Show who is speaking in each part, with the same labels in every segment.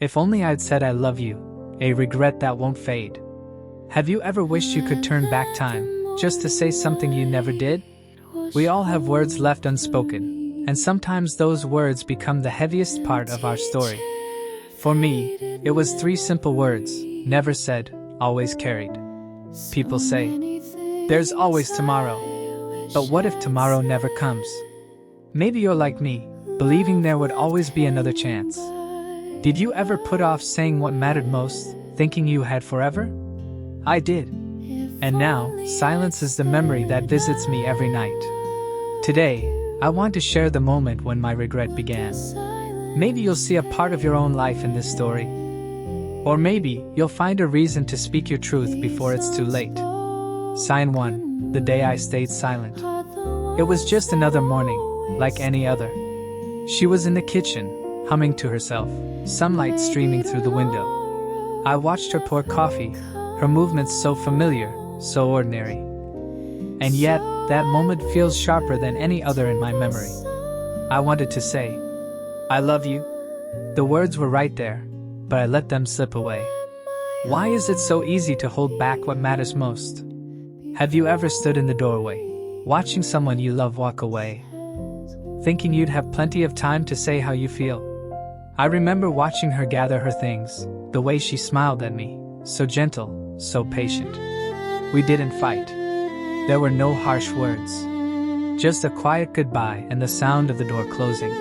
Speaker 1: If only I'd said I love you, a regret that won't fade. Have you ever wished you could turn back time, just to say something you never did? We all have words left unspoken, and sometimes those words become the heaviest part of our story. For me, it was 3 simple words, never said, always carried. People say, there's always tomorrow. But what if tomorrow never comes? Maybe you're like me, believing there would always be another chance. Did you ever put off saying what mattered most, thinking you had forever? I did. And now, silence is the memory that visits me every night. Today, I want to share the moment when my regret began. Maybe you'll see a part of your own life in this story. Or maybe you'll find a reason to speak your truth before it's too late. Sign 1, the day I stayed silent. It was just another morning, like any other. She was in the kitchen, humming to herself, sunlight streaming through the window. I watched her pour coffee, her movements so familiar, so ordinary. And yet, that moment feels sharper than any other in my memory. I wanted to say, I love you. The words were right there, but I let them slip away. Why is it so easy to hold back what matters most? Have you ever stood in the doorway, watching someone you love walk away, thinking you'd have plenty of time to say how you feel? I remember watching her gather her things, the way she smiled at me, so gentle, so patient. We didn't fight. There were no harsh words. Just a quiet goodbye and the sound of the door closing.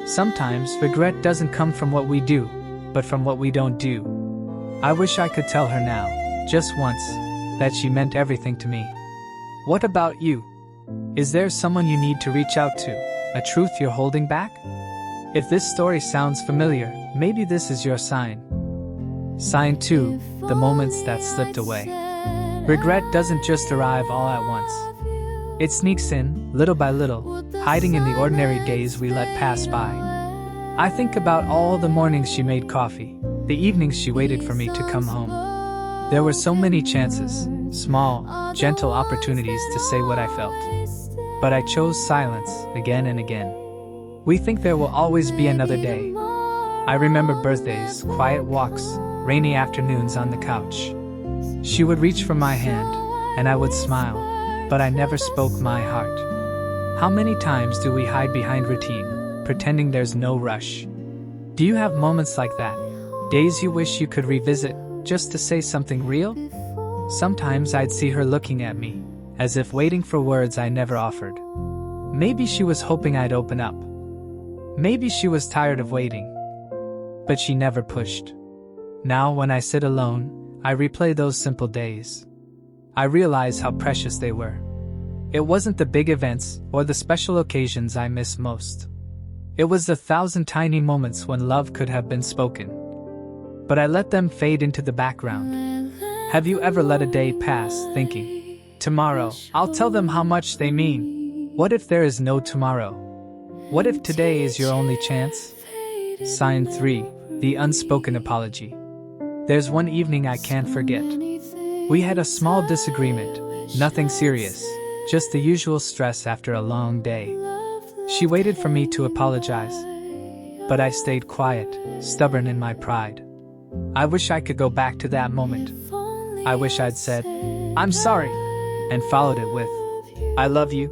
Speaker 1: Sometimes regret doesn't come from what we do, but from what we don't do. I wish I could tell her now, just once, that she meant everything to me. What about you? Is there someone you need to reach out to, a truth you're holding back? If this story sounds familiar, maybe this is your sign. Sign 2, the moments that slipped away. Regret doesn't just arrive all at once. It sneaks in, little by little, hiding in the ordinary days we let pass by. I think about all the mornings she made coffee, the evenings she waited for me to come home. There were so many chances, small, gentle opportunities to say what I felt. But I chose silence again and again. We think there will always be another day. I remember birthdays, quiet walks, rainy afternoons on the couch. She would reach for my hand, and I would smile, but I never spoke my heart. How many times do we hide behind routine, pretending there's no rush? Do you have moments like that? Days you wish you could revisit, just to say something real? Sometimes I'd see her looking at me, as if waiting for words I never offered. Maybe she was hoping I'd open up. Maybe she was tired of waiting. But she never pushed. Now when I sit alone, I replay those simple days. I realize how precious they were. It wasn't the big events or the special occasions I miss most. It was the 1,000 tiny moments when love could have been spoken. But I let them fade into the background. Have you ever let a day pass thinking, tomorrow, I'll tell them how much they mean? What if there is no tomorrow? What if today is your only chance? Sign 3, the unspoken apology. There's one evening I can't forget. We had a small disagreement, nothing serious, just the usual stress after a long day. She waited for me to apologize, but I stayed quiet, stubborn in my pride. I wish I could go back to that moment. I wish I'd said, I'm sorry, and followed it with, I love you.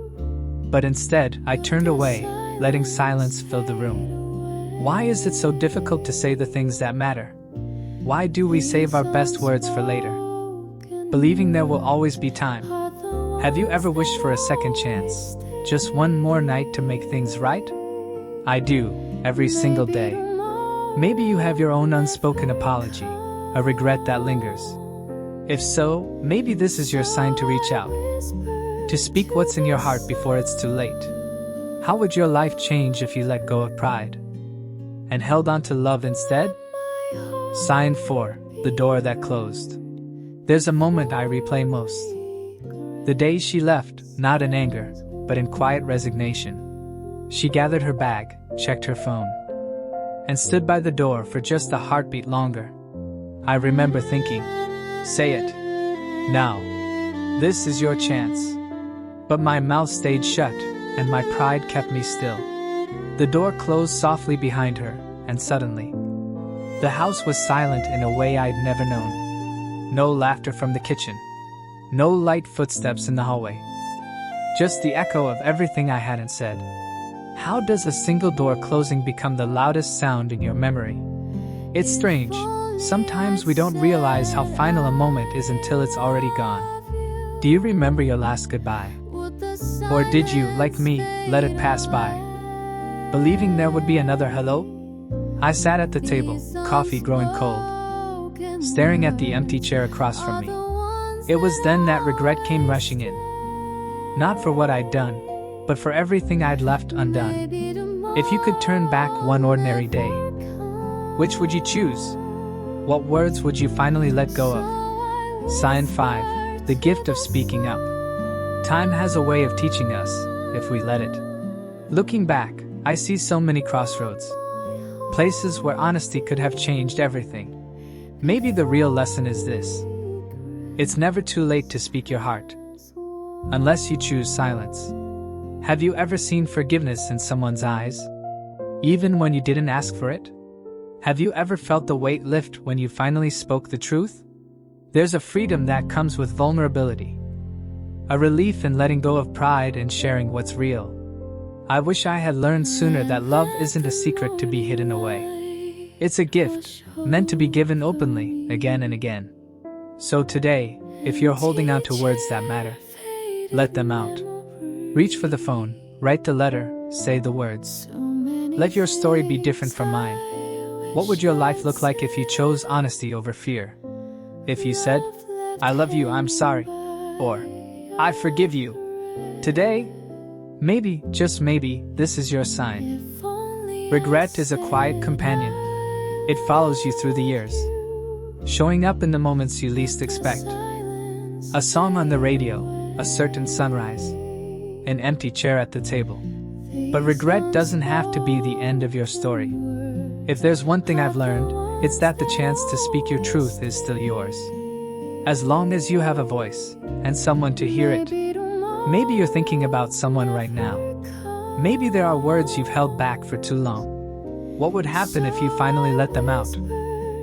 Speaker 1: But instead, I turned away, letting silence fill the room. Why is it so difficult to say the things that matter? Why do we save our best words for later, believing there will always be time? Have you ever wished for a second chance, just one more night to make things right? I do, every single day. Maybe you have your own unspoken apology, a regret that lingers. If so, maybe this is your sign to reach out, to speak what's in your heart before it's too late. How would your life change if you let go of pride and held on to love instead? Sign 4, the door that closed. There's a moment I replay most. The day she left, not in anger, but in quiet resignation. She gathered her bag, checked her phone, and stood by the door for just a heartbeat longer. I remember thinking, say it. Now. This is your chance. But my mouth stayed shut, and my pride kept me still. The door closed softly behind her, and suddenly, The house was silent in a way I'd never known. No laughter from the kitchen. No light footsteps in the hallway. Just the echo of everything I hadn't said. How does a single door closing become the loudest sound in your memory? It's strange. Sometimes we don't realize how final a moment is until it's already gone. Do you remember your last goodbye? Or did you, like me, let it pass by? Believing there would be another hello? I sat at the table, coffee growing cold, staring at the empty chair across from me. It was then that regret came rushing in. Not for what I'd done, but for everything I'd left undone. If you could turn back one ordinary day, which would you choose? What words would you finally let go of? Sign 5. The gift of speaking up. Time has a way of teaching us, if we let it. Looking back, I see so many crossroads. Places where honesty could have changed everything. Maybe the real lesson is this. It's never too late to speak your heart. Unless you choose silence. Have you ever seen forgiveness in someone's eyes? Even when you didn't ask for it? Have you ever felt the weight lift when you finally spoke the truth? There's a freedom that comes with vulnerability. A relief in letting go of pride and sharing what's real. I wish I had learned sooner that love isn't a secret to be hidden away. It's a gift, meant to be given openly, again and again. So today, if you're holding on to words that matter, let them out. Reach for the phone, write the letter, say the words. Let your story be different from mine. What would your life look like if you chose honesty over fear? If you said, I love you, I'm sorry, or I forgive you. Today, maybe, just maybe, this is your sign. Regret is a quiet companion. It follows you through the years, showing up in the moments you least expect. A song on the radio, a certain sunrise, an empty chair at the table. But regret doesn't have to be the end of your story. If there's one thing I've learned, it's that the chance to speak your truth is still yours. As long as you have a voice, and someone to hear it. Maybe you're thinking about someone right now. Maybe there are words you've held back for too long. What would happen if you finally let them out?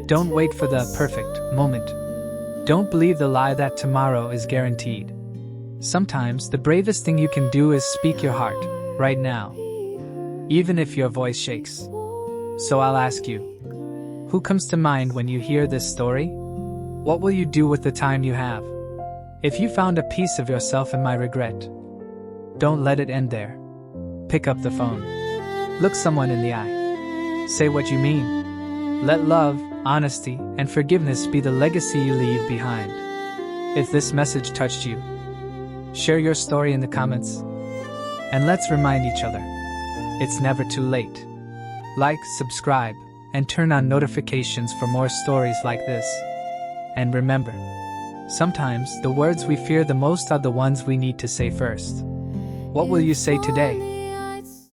Speaker 1: Don't wait for the perfect moment. Don't believe the lie that tomorrow is guaranteed. Sometimes the bravest thing you can do is speak your heart, right now. Even if your voice shakes. So I'll ask you, who comes to mind when you hear this story? What will you do with the time you have? If you found a piece of yourself in my regret, don't let it end there. Pick up the phone. Look someone in the eye. Say what you mean. Let love, honesty, and forgiveness be the legacy you leave behind. If this message touched you, share your story in the comments. And let's remind each other, it's never too late. Like, subscribe, and turn on notifications for more stories like this. And remember, sometimes the words we fear the most are the ones we need to say first. What will you say today?